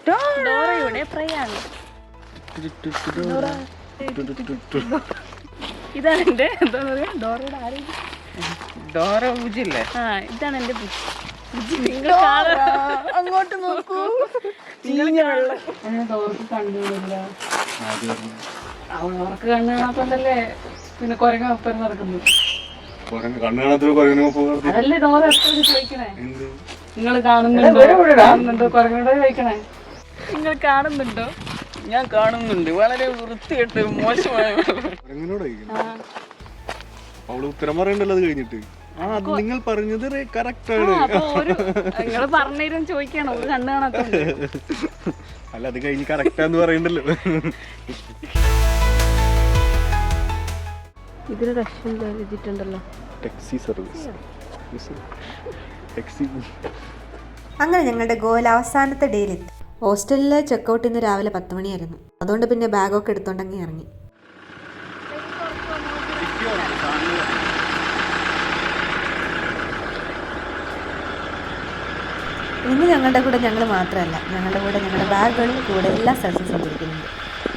ഡോറയുടെ പ്രയാണ്. ഇതാണ് എന്റെ എന്താ പറയാ ഡോറയുടെ ആരോഗ്യം. ഡോറ ബുജില്ലേ? ആ ഇതാണ് എന്റെ അങ്ങോട്ട് നോക്കൂ. ഡോർക്ക് കണ്ടുപിടില്ല. അവർക്ക് കണ്ണു കാണാത്തോണ്ടല്ലേ പിന്നെ കൊരങ്ങപ്പൻ നടക്കുന്നു. അതല്ലേ ഡോറ എപ്പോഴും ചോദിക്കണേ, നിങ്ങൾ കാണുന്നുണ്ടോ കൊരങ്ങനോട് ചോദിക്കണേ, നിങ്ങൾ കാണുന്നുണ്ടോ? ഞാൻ കാണുന്നുണ്ട്. വളരെ വൃത്തികെട്ട് മോശമായ അവള് ഉത്തരം പറയണ്ടല്ലോ അത് കഴിഞ്ഞിട്ട്. നിങ്ങൾ പറഞ്ഞത് കറക്റ്റ് ആണ്. നിങ്ങൾ പറഞ്ഞുതരും ചോദിക്കണം, ഒരു കണ്ണു കാണാത്തോണ്ട്. അല്ല അത് കഴിഞ്ഞ് കറക്റ്റാന്ന് പറയണ്ടല്ലോ. ഇതിന് റഷ്യൻ വെച്ചിട്ടുണ്ടല്ലോ ടാക്സി സർവീസ്. ടാക്സി. അങ്ങനെ ഞങ്ങളുടെ ഗോവയിൽ അവസാനത്തെ ഡേയിലെത്തി. ഹോസ്റ്റലിലെ ചെക്കൗട്ട് ഇന്ന് രാവിലെ 10 മണിയായിരുന്നു. അതുകൊണ്ട് പിന്നെ ബാഗൊക്കെ എടുത്തോണ്ടങ്ങി ഇറങ്ങി. ഇന്ന് ഞങ്ങളുടെ കൂടെ ഞങ്ങൾ മാത്രമല്ല, ഞങ്ങളുടെ കൂടെ ഞങ്ങളുടെ ബാഗുകളും കൂടെ എല്ലാ സ്ഥലത്തും സഞ്ചരിക്കുന്നുണ്ട്.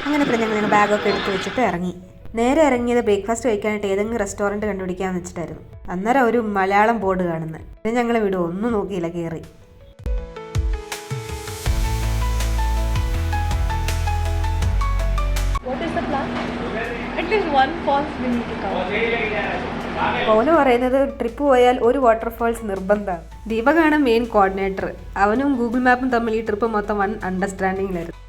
അങ്ങനെ പിന്നെ ഞങ്ങൾ ബാഗൊക്കെ എടുത്ത് വെച്ചിട്ട് ഇറങ്ങി. നേരെ ഇറങ്ങിയത് ബ്രേക്ക്ഫാസ്റ്റ് കഴിക്കാനായിട്ട് ഏതെങ്കിലും റെസ്റ്റോറൻറ്റ് കണ്ടുപിടിക്കാമെന്ന് വെച്ചിട്ടായിരുന്നു. അന്നേരം ഒരു മലയാളം ബോർഡ് കാണുന്നത്. പിന്നെ ഞങ്ങൾ വിടും, ഒന്നും നോക്കിയില്ല, കയറി. ഓന് പറയുന്നത് ട്രിപ്പ് പോയാൽ ഒരു വാട്ടർഫാൾസ് നിർബന്ധമാണ്. ദീപകാണ് മെയിൻ കോർഡിനേറ്റർ. അവനും ഗൂഗിൾ മാപ്പും തമ്മിൽ ഈ ട്രിപ്പ് മൊത്തം വൺ അണ്ടർസ്റ്റാൻഡിങ്ങിലായിരുന്നു.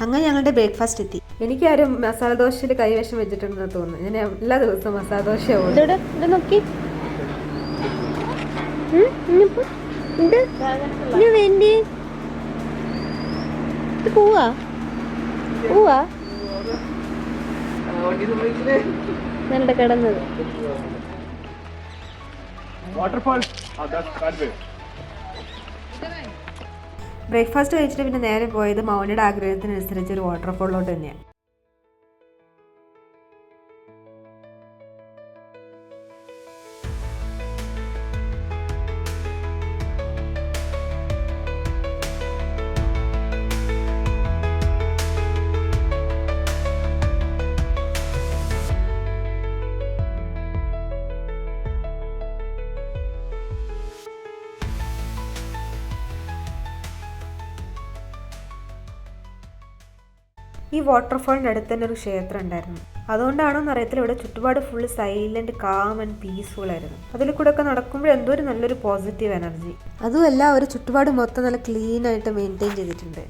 അങ്ങനെ ഞങ്ങളുടെ ബ്രേക്ക്ഫാസ്റ്റ് എത്തി. എനിക്കാരും മസാല ദോശയിൽ കൈവശം വെച്ചിട്ടുണ്ടെന്ന് തോന്നുന്നു. ഞാൻ എല്ലാ ദിവസവും മസാല ദോശ നല്ല കിടന്നത്. ബ്രേക്ക്ഫാസ്റ്റ് കഴിച്ചിട്ട് പിന്നെ നേരെ പോയത് മൗനയുടെ ആഗ്രഹത്തിനനുസരിച്ച് ഒരു വാട്ടർഫോളിലോട്ട് തന്നെയാണ്. ഈ വാട്ടർഫോളിൻ്റെ അടുത്ത് തന്നെ ഒരു ക്ഷേത്രം ഉണ്ടായിരുന്നു. അതുകൊണ്ടാണോ എന്നറിയത്തില്ല, ഇവിടെ ചുറ്റുപാട് full silent, calm and peaceful ആയിരുന്നു. അതിൽ കൂടെ ഒക്കെ നടക്കുമ്പോൾ എന്തോ ഒരു നല്ലൊരു പോസിറ്റീവ് എനർജി. അതുമല്ല, ഒരു ചുറ്റുപാട് മൊത്തം നല്ല ക്ലീൻ ആയിട്ട് മെയിൻറ്റെയിൻ ചെയ്തിട്ടുണ്ട്.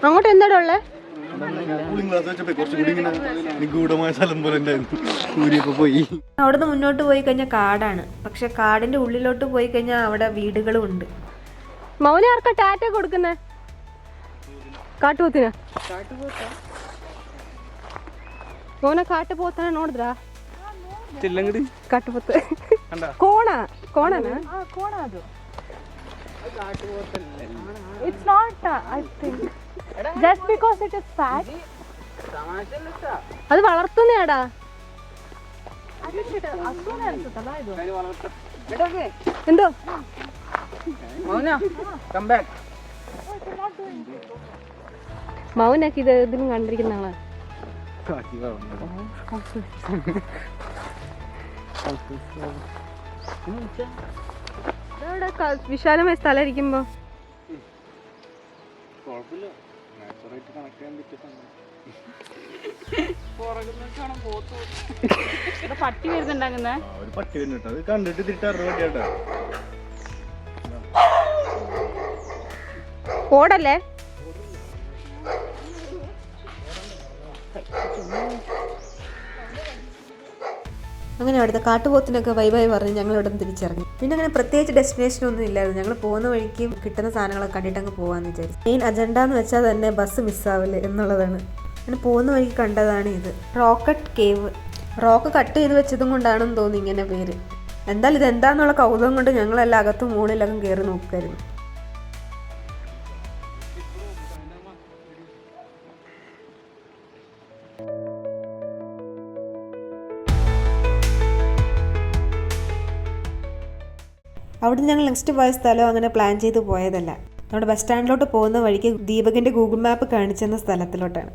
അങ്ങോട്ട് എന്താടാ ഉള്ളേ? അവിടുന്ന് മുന്നോട്ട് പോയി കഴിഞ്ഞാൽ കാടാണ്. പക്ഷെ കാടിന്റെ ഉള്ളിലോട്ട് പോയി കഴിഞ്ഞാൽ അവിടെ വീടുകളും ഉണ്ട്. മൗന ആർക്കാ ടാറ്റ കൊടുക്കുന്നേ? കാട്ടുപോത്തിനാ? മൗന കാട്ടുപോത്തന നോടിദ്രാ? കാട്ടുപോത്ത് കോണാണ്. It's not, I think. Just because it is fat. അത് വളർത്തുന്നേടാ. എന്തോ മൗനൊക്കെ ഇത് ഇതിലും കണ്ടിരിക്കുന്ന ആളാ. വിശാലമായ സ്ഥലം ഇരിക്കുമ്പോ പട്ടി വരുന്നുണ്ടാകുന്ന കണ്ടിട്ട് തിരിച്ചറിയാ ഓടല്ലേ? അങ്ങനെ അവിടുത്തെ കാട്ടുപോത്തിനൊക്കെ ബൈ ബൈ പറഞ്ഞ് ഞങ്ങൾ ഇവിടെ നിന്ന് തിരിച്ചിറങ്ങി. പിന്നെ അങ്ങനെ പ്രത്യേകിച്ച് ഡെസ്റ്റിനേഷൻ ഒന്നും ഇല്ലായിരുന്നു. ഞങ്ങൾ പോകുന്ന വഴിക്ക് കിട്ടുന്ന സാധനങ്ങളൊക്കെ കണ്ടിട്ട് അങ്ങ് പോകാമെന്ന് വിചാരിച്ചു. മെയിൻ അജണ്ട എന്ന് വെച്ചാൽ തന്നെ ബസ് മിസ്സാവില്ലേ എന്നുള്ളതാണ്. അങ്ങനെ പോകുന്ന വഴിക്ക് കണ്ടതാണ് ഇത്, റോക്കറ്റ് കേവ്. റോക്ക് കട്ട് ചെയ്ത് വെച്ചതും കൊണ്ടാണെന്ന് തോന്നി ഇങ്ങനെ പേര്. എന്തായാലും ഇതെന്താന്നുള്ള കൗതുകം കൊണ്ട് ഞങ്ങളെല്ലാം അകത്തും മുകളിലകം കയറി നോക്കുമായിരുന്നു. അവിടെ ഞങ്ങൾ നെക്സ്റ്റ് പോയ സ്ഥലം അങ്ങനെ പ്ലാൻ ചെയ്ത് പോയതല്ല. നമ്മുടെ ബസ് സ്റ്റാൻഡിലോട്ട് പോകുന്ന വഴിക്ക് ദീപകിൻ്റെ ഗൂഗിൾ മാപ്പ് കാണിച്ചെന്ന സ്ഥലത്തിലോട്ടാണ്.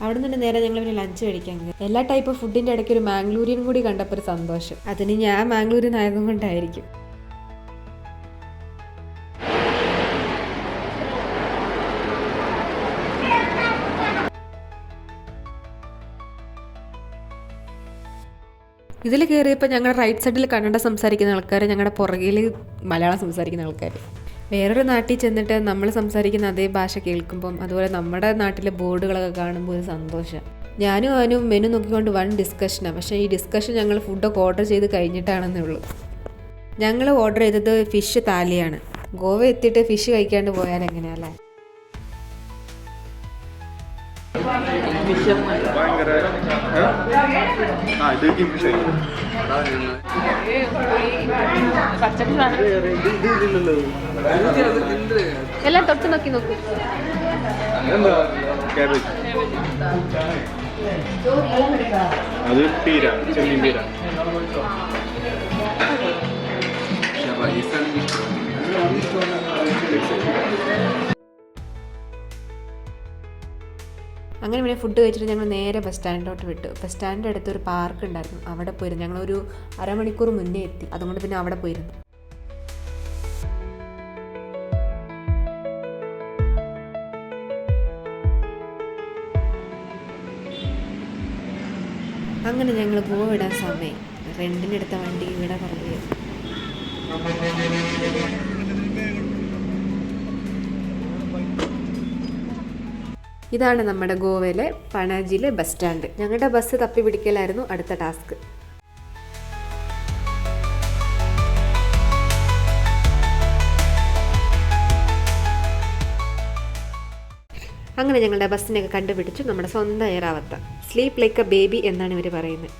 അവിടെ നിന്ന് നേരെ ഞങ്ങൾ പിന്നെ ലഞ്ച് കഴിക്കാൻ കയറി. എല്ലാ ടൈപ്പ് ഫുഡിൻ്റെ ഇടയ്ക്ക് ഒരു മാംഗ്ലൂരിയൻ കൂടി കണ്ടപ്പോൾ ഒരു സന്തോഷം. അതിന് ഞാൻ മാംഗ്ലൂരിൽ നിന്നായതും കൊണ്ടായിരിക്കും. ഇതിൽ കയറിയപ്പോൾ ഞങ്ങളുടെ റൈറ്റ് സൈഡിൽ കന്നഡ സംസാരിക്കുന്ന ആൾക്കാർ, ഞങ്ങളുടെ പുറകിൽ മലയാളം സംസാരിക്കുന്ന ആൾക്കാർ. വേറൊരു നാട്ടിൽ ചെന്നിട്ട് നമ്മൾ സംസാരിക്കുന്ന അതേ ഭാഷ കേൾക്കുമ്പം, അതുപോലെ നമ്മുടെ നാട്ടിലെ ബോർഡുകളൊക്കെ കാണുമ്പോൾ ഒരു സന്തോഷം. ഞാനും അവനും മെനു നോക്കിക്കൊണ്ട് വൺ ഡിസ്കഷനാണ്. പക്ഷേ ഈ ഡിസ്കഷൻ ഞങ്ങൾ ഫുഡൊക്കെ ഓർഡർ ചെയ്ത് കഴിഞ്ഞിട്ടാണെന്നേ ഉള്ളൂ. ഞങ്ങൾ ഓർഡർ ചെയ്തത് ഫിഷ് താലിയാണ്. ഗോവ എത്തിയിട്ട് ഫിഷ് കഴിക്കാണ്ട് പോയാൽ എങ്ങനെയല്ലേ? എല്ലാം തൊട്ട് നോക്കി നോക്കൂ. അത് പീര, ചെമ്മീൻ പീര. അങ്ങനെ പിന്നെ ഫുഡ് കഴിച്ചിട്ട് ഞങ്ങൾ നേരെ ബസ് സ്റ്റാൻഡിലോട്ട് വിട്ടു. ബസ് സ്റ്റാൻഡിൻ്റെ അടുത്ത് ഒരു പാർക്ക് ഉണ്ടായിരുന്നു, അവിടെ പോയിരുന്നു. ഞങ്ങളൊരു അരമണിക്കൂർ മുന്നേ എത്തി, അതുകൊണ്ട് പിന്നെ അവിടെ പോയിരുന്നു. അങ്ങനെ ഞങ്ങൾ ഗോവ വിടാൻ സമയം. റെൻറ്റിനെടുത്ത വണ്ടി ഇവിടെ പറയുകയാണ്. ഇതാണ് നമ്മുടെ ഗോവയിലെ പണജിയിലെ ബസ് സ്റ്റാൻഡ്. ഞങ്ങളുടെ ബസ് തപ്പി പിടിക്കലായിരുന്നു അടുത്ത ടാസ്ക്. അങ്ങനെ ഞങ്ങളുടെ ബസ്സിനെയൊക്കെ കണ്ടുപിടിച്ചു. നമ്മുടെ സ്വന്തം എയറാവത്ത, സ്ലീപ്പ് ലൈക്ക് എ ബേബി എന്നാണ് ഇവർ പറയുന്നത്.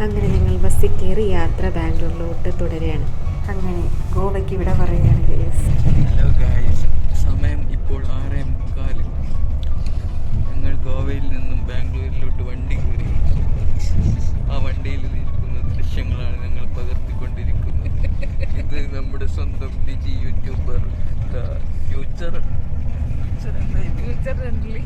അങ്ങനെ ഞങ്ങൾ ബസ്സിൽ കയറി യാത്ര ബാംഗ്ലൂരിലോട്ട് തുടരുകയാണ്. അങ്ങനെ ഗോവയ്ക്ക് ഇവിടെ പറയുകയാണ്. ഹലോ ഗായ്സ്, സമയം ഇപ്പോൾ 6:45. ഞങ്ങൾ ഗോവയിൽ നിന്നും ബാംഗ്ലൂരിലോട്ട് വണ്ടി കയറി. ആ വണ്ടിയിൽ ഇരിക്കുന്ന ദൃശ്യങ്ങളാണ് ഞങ്ങൾ പകർത്തിക്കൊണ്ടിരിക്കുന്നത്. ഇത് നമ്മുടെ സ്വന്തം ഡിജി യൂട്യൂബർ ഫ്യൂച്ചർ ഫ്രണ്ട്ലി